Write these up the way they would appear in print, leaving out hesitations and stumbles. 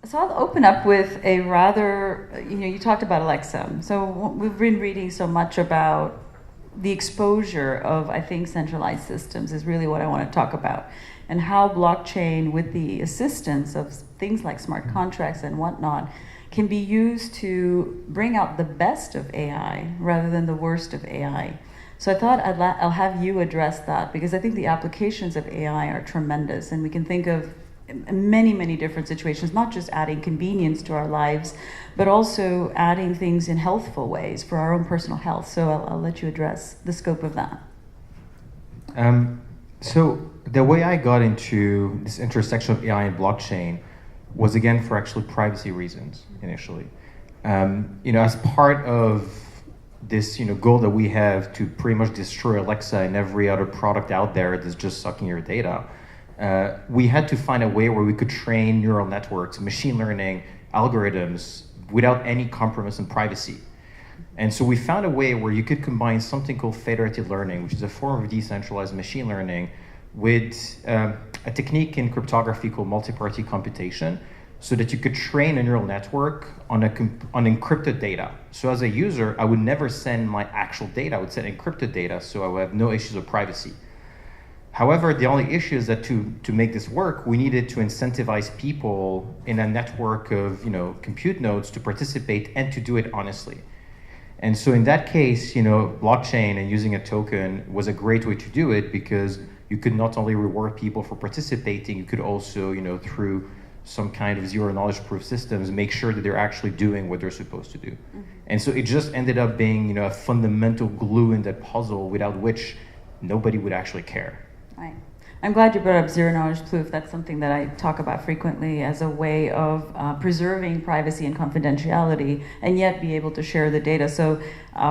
So I'll open up with a rather, you talked about Alexa. So we've been reading so much about the exposure of, I think, centralized systems is really what I want to talk about. And how blockchain, with the assistance of things like smart contracts and whatnot, can be used to bring out the best of AI rather than the worst of AI. So I thought I'll have you address that, because I think the applications of AI are tremendous, and we can think of many, many different situations, not just adding convenience to our lives, but also adding things in healthful ways for our own personal health. So I'll let you address the scope of that. So the way I got into this intersection of AI and blockchain was, again, for actually privacy reasons initially. As part of this goal that we have to pretty much destroy Alexa and every other product out there that's just sucking your data, we had to find a way where we could train neural networks, machine learning algorithms without any compromise in privacy. And so we found a way where you could combine something called federated learning, which is a form of decentralized machine learning, with a technique in cryptography called multi-party computation, so that you could train a neural network on encrypted data. So as a user, I would never send my actual data, I would send encrypted data, so I would have no issues with privacy. However, the only issue is that to make this work, we needed to incentivize people in a network of compute nodes to participate and to do it honestly. And so in that case, blockchain and using a token was a great way to do it, because you could not only reward people for participating, you could also, through some kind of zero knowledge proof systems, make sure that they're actually doing what they're supposed to do. Mm-hmm. And so it just ended up being, a fundamental glue in that puzzle, without which nobody would actually care. Right. I'm glad you brought up zero knowledge proof. That's something that I talk about frequently as a way of preserving privacy and confidentiality, and yet be able to share the data. So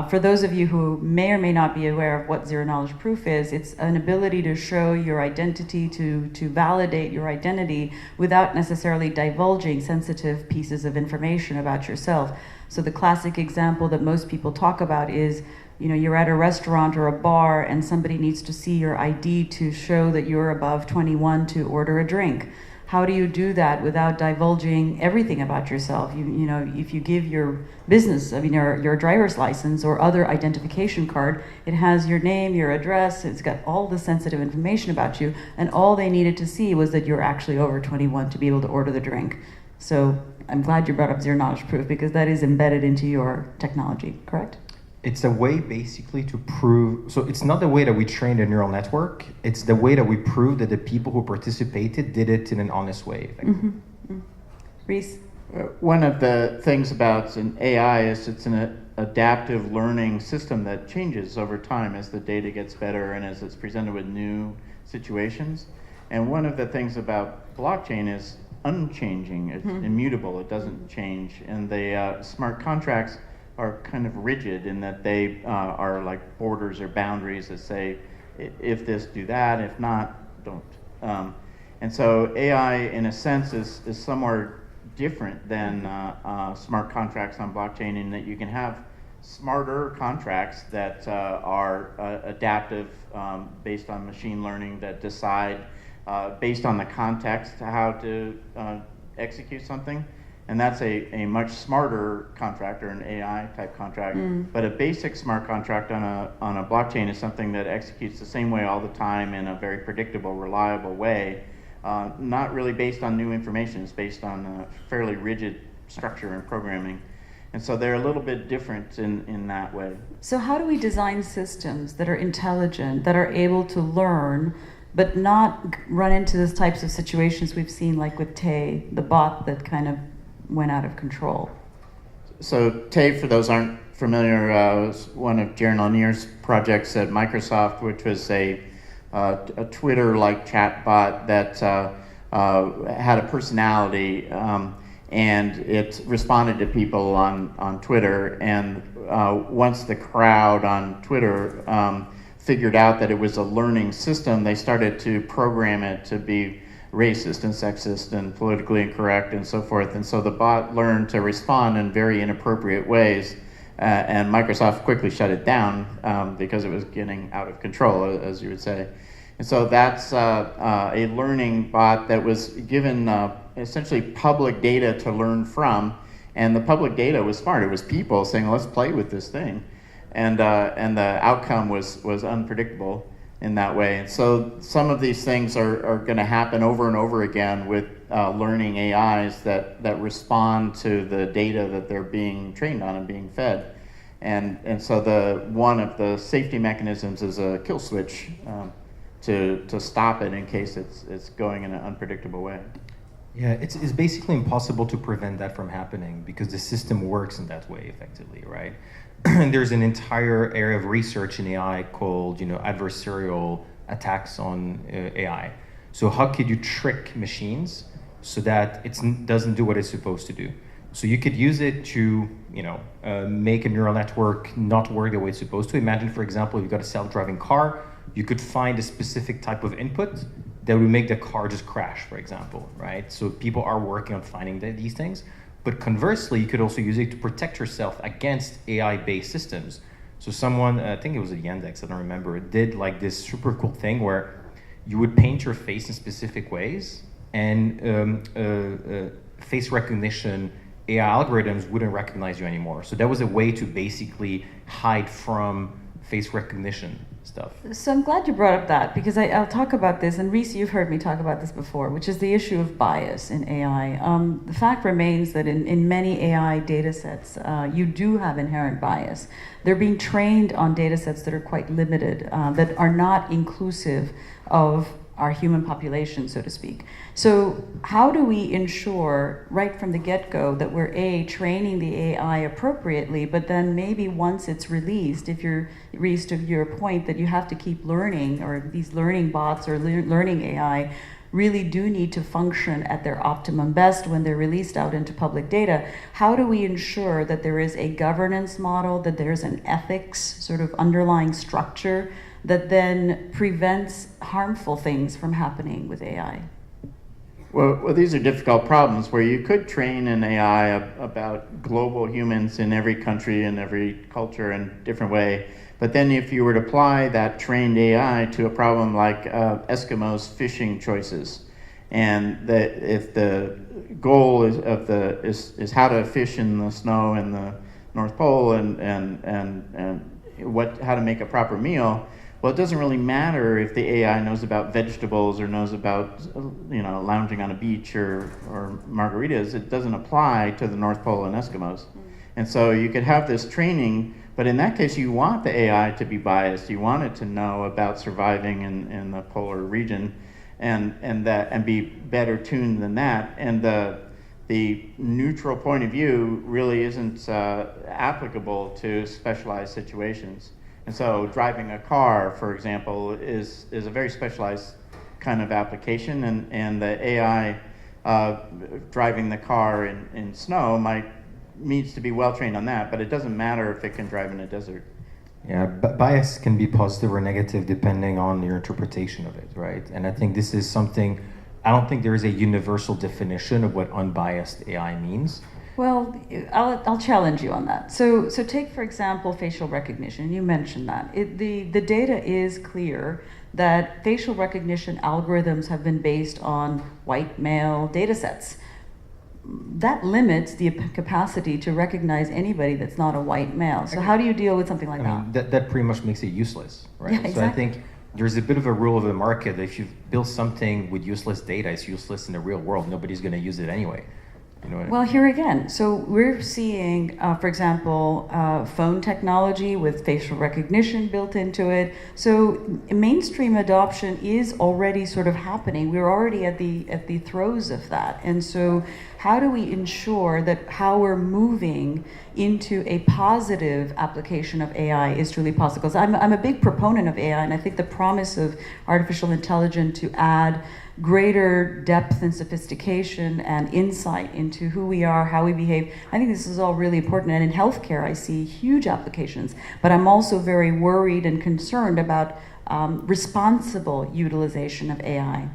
for those of you who may or may not be aware of what zero knowledge proof is, it's an ability to show your identity, to validate your identity without necessarily divulging sensitive pieces of information about yourself. So the classic example that most people talk about is, you're at a restaurant or a bar and somebody needs to see your ID to show that you're above 21 to order a drink. How do you do that without divulging everything about yourself? If you give your business, your driver's license or other identification card, it has your name, your address, it's got all the sensitive information about you, and all they needed to see was that you're actually over 21 to be able to order the drink. So I'm glad you brought up zero knowledge proof, because that is embedded into your technology, correct? It's a way basically to prove, so it's not the way that we trained a neural network, it's the way that we prove that the people who participated did it in an honest way. Mm-hmm. Mm-hmm. Reese? One of the things about an AI is it's an adaptive learning system that changes over time as the data gets better and as it's presented with new situations. And one of the things about blockchain is unchanging, it's immutable, it doesn't change. And the smart contracts are kind of rigid in that they are like borders or boundaries that say, if this, do that, if not, don't. And so AI, in a sense, is somewhere different than smart contracts on blockchain, in that you can have smarter contracts that are adaptive based on machine learning, that decide based on the context how to execute something. And that's a much smarter contract, or an AI type contract. But a basic smart contract on a blockchain is something that executes the same way all the time in a very predictable, reliable way, not really based on new information. It's based on a fairly rigid structure and programming. And so they're a little bit different in that way. So how do we design systems that are intelligent, that are able to learn, but not run into those types of situations we've seen, like with Tay, the bot that kind of went out of control? So Tay, for those aren't familiar, was one of Jaron Lanier's projects at Microsoft, which was a Twitter-like chat bot that had a personality, and it responded to people on Twitter. And once the crowd on Twitter figured out that it was a learning system, they started to program it to be racist and sexist and politically incorrect and so forth. And so the bot learned to respond in very inappropriate ways, and Microsoft quickly shut it down because it was getting out of control, as you would say. And so that's a learning bot that was given essentially public data to learn from, and the public data was smart. It was people saying, let's play with this thing. And the outcome was unpredictable in that way. And so some of these things are going to happen over and over again with learning AIs that respond to the data that they're being trained on and being fed. And so one of the safety mechanisms is a kill switch to stop it in case it's going in an unpredictable way. Yeah, it's basically impossible to prevent that from happening because the system works in that way effectively, right? There's an entire area of research in AI called, adversarial attacks on AI. So how could you trick machines so that it doesn't do what it's supposed to do? So you could use it to, make a neural network not work the way it's supposed to. Imagine, for example, you've got a self-driving car. You could find a specific type of input that would make the car just crash, for example, right? So people are working on finding these things. But conversely, you could also use it to protect yourself against AI-based systems. So someone, I think it was at Yandex, I don't remember, did like this super cool thing where you would paint your face in specific ways, and face recognition AI algorithms wouldn't recognize you anymore. So that was a way to basically hide from face recognition stuff. So I'm glad you brought up that, because I'll talk about this, and Reese, you've heard me talk about this before, which is the issue of bias in AI. The fact remains that in many AI data sets, you do have inherent bias. They're being trained on data sets that are quite limited, that are not inclusive of our human population, so to speak. So how do we ensure right from the get-go that we're training the AI appropriately, but then maybe once it's released, if you're, Reese, to your point that you have to keep learning, or these learning bots or learning AI really do need to function at their optimum best when they're released out into public data, how do we ensure that there is a governance model, that there's an ethics sort of underlying structure that then prevents harmful things from happening with AI? Well, these are difficult problems where you could train an AI about global humans in every country and every culture in a different way. But then if you were to apply that trained AI to a problem like Eskimos' fishing choices, and if the goal is how to fish in the snow in the North Pole and how to make a proper meal, well, it doesn't really matter if the AI knows about vegetables or knows about, lounging on a beach or margaritas. It doesn't apply to the North Pole and Eskimos. And so you could have this training, but in that case, you want the AI to be biased. You want it to know about surviving in the polar region, and be better tuned than that. And the neutral point of view really isn't applicable to specialized situations. And so driving a car, for example, is a very specialized kind of application, and the AI driving the car in snow needs to be well trained on that, but it doesn't matter if it can drive in a desert. Yeah, bias can be positive or negative depending on your interpretation of it, right? And I think this is something, I don't think there is a universal definition of what unbiased AI means. Well, I'll challenge you on that. So take, for example, facial recognition. You mentioned that. The data is clear that facial recognition algorithms have been based on white male data sets. That limits the capacity to recognize anybody that's not a white male. So how do you deal with something like that? That pretty much makes it useless, right? Yeah, exactly. So I think there's a bit of a rule of the market that if you build something with useless data, it's useless in the real world. Nobody's going to use it anyway. Well, here again, so we're seeing, for example, phone technology with facial recognition built into it. So mainstream adoption is already sort of happening. We're already at the throes of that. And so how do we ensure that how we're moving into a positive application of AI is truly possible? Because I'm a big proponent of AI, and I think the promise of artificial intelligence to add greater depth and sophistication and insight into who we are, how we behave. I think this is all really important. And in healthcare, I see huge applications. But I'm also very worried and concerned about responsible utilization of AI.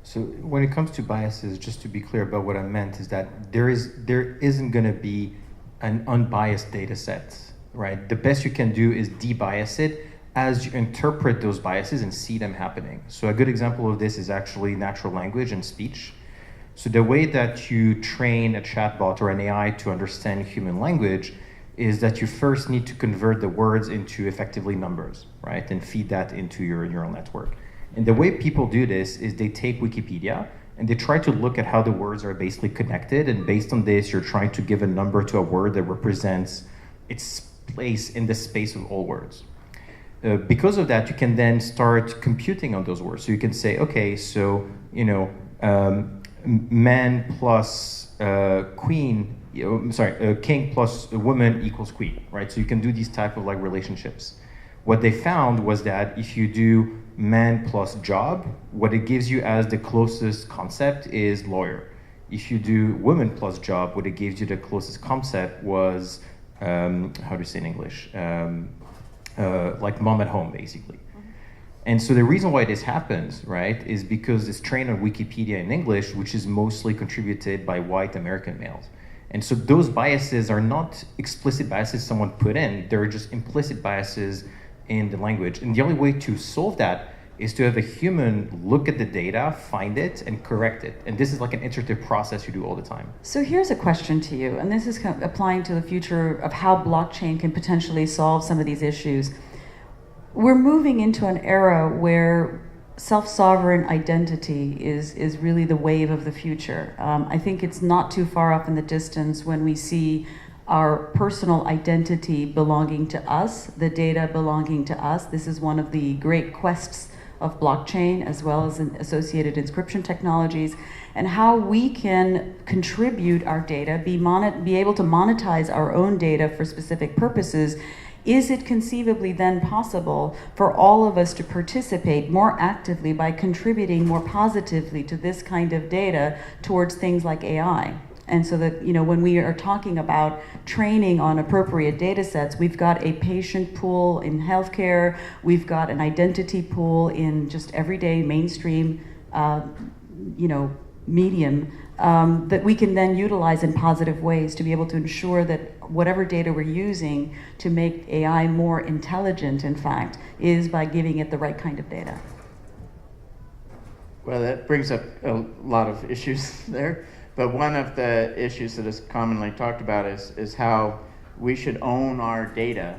So when it comes to biases, just to be clear about what I meant, is that there isn't going to be an unbiased data set, right? The best you can do is de-bias it as you interpret those biases and see them happening. So a good example of this is actually natural language and speech. So the way that you train a chatbot or an AI to understand human language is that you first need to convert the words into effectively numbers, right? And feed that into your neural network. And the way people do this is they take Wikipedia and they try to look at how the words are basically connected. And based on this, you're trying to give a number to a word that represents its place in the space of all words. Because of that, you can then start computing on those words. So you can say, okay, so, man plus queen, king plus a woman equals queen, right? So you can do these type of like relationships. What they found was that if you do man plus job, what it gives you as the closest concept is lawyer. If you do woman plus job, what it gives you the closest concept was, how do you say in English? Like mom at home, basically. And so the reason why this happens, right, is because it's trained on Wikipedia in English, which is mostly contributed by white American males. And so those biases are not explicit biases someone put in, they're just implicit biases in the language. And the only way to solve that is to have a human look at the data, find it, and correct it. And this is like an iterative process you do all the time. So here's a question to you, and this is kind of applying to the future of how blockchain can potentially solve some of these issues. We're moving into an era where self-sovereign identity is really the wave of the future. I think it's not too far off in the distance when we see our personal identity belonging to us, the data belonging to us. This is one of the great quests of blockchain, as well as associated inscription technologies, and how we can contribute our data, be able to monetize our own data for specific purposes. Is it conceivably then possible for all of us to participate more actively by contributing more positively to this kind of data towards things like AI? And so that, when we are talking about training on appropriate data sets, we've got a patient pool in healthcare, we've got an identity pool in just everyday mainstream, medium that we can then utilize in positive ways to be able to ensure that whatever data we're using to make AI more intelligent, in fact, is by giving it the right kind of data. Well, that brings up a lot of issues there. But one of the issues that is commonly talked about is how we should own our data.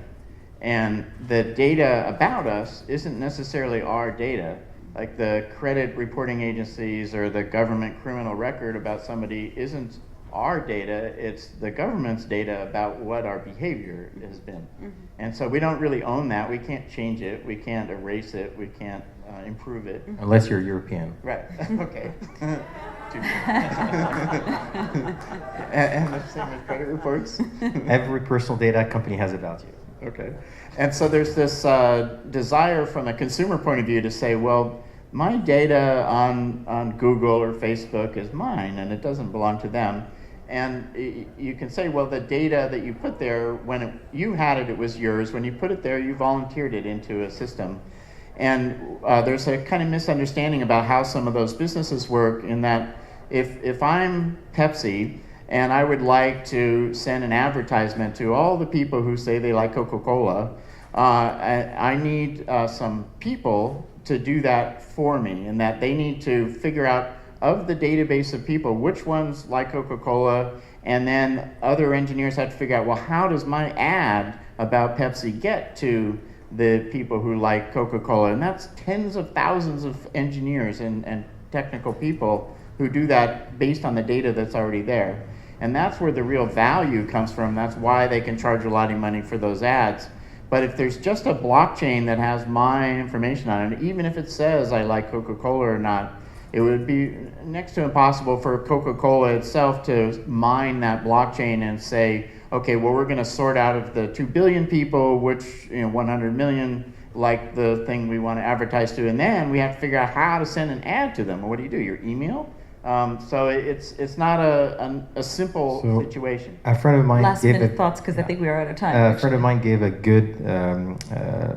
And the data about us isn't necessarily our data. Like the credit reporting agencies or the government criminal record about somebody isn't our data, it's the government's data about what our behavior has been. Mm-hmm. And so we don't really own that. We can't change it. We can't erase it. We can't improve it. Unless you're European. Right, okay. And the same with credit reports. Every personal data company has a value. Okay. And so there's this desire from a consumer point of view to say, well, my data on Google or Facebook is mine and it doesn't belong to them. And you can say, well, the data that you put there, when you had it, it was yours. When you put it there, you volunteered it into a system. And there's a kind of misunderstanding about how some of those businesses work in that if I'm Pepsi and I would like to send an advertisement to all the people who say they like Coca-Cola, I need some people to do that for me, and that they need to figure out of the database of people which ones like Coca-Cola, and then other engineers have to figure out, well, how does my ad about Pepsi get to the people who like Coca-Cola? And that's tens of thousands of engineers and technical people who do that based on the data that's already there. And that's where the real value comes from. That's why they can charge a lot of money for those ads. But if there's just a blockchain that has my information on it, even if it says I like Coca-Cola or not, it would be next to impossible for Coca-Cola itself to mine that blockchain and say, okay, well, we're going to sort out of the 2 billion people, which 100 million like the thing we want to advertise to, and then we have to figure out how to send an ad to them. What do? Your email? So it's not a simple situation. A friend of mine Last gave minute thoughts, because I think we are out of time. A friend of mine gave a good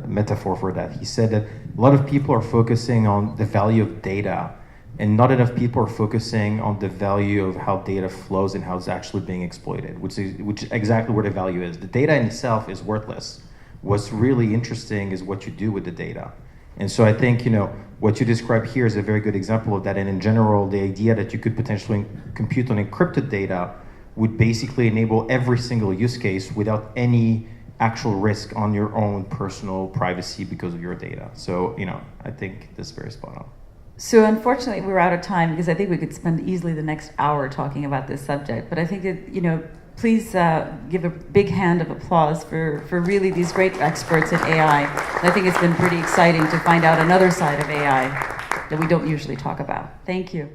metaphor for that. He said that a lot of people are focusing on the value of data, and not enough people are focusing on the value of how data flows and how it's actually being exploited, which is exactly where the value is. The data in itself is worthless. What's really interesting is what you do with the data. And so I think, what you describe here is a very good example of that. And in general, the idea that you could potentially compute on encrypted data would basically enable every single use case without any actual risk on your own personal privacy because of your data. So, I think that's very spot on. So unfortunately, we're out of time because I think we could spend easily the next hour talking about this subject. But I think that, please give a big hand of applause for really these great experts in AI. And I think it's been pretty exciting to find out another side of AI that we don't usually talk about. Thank you.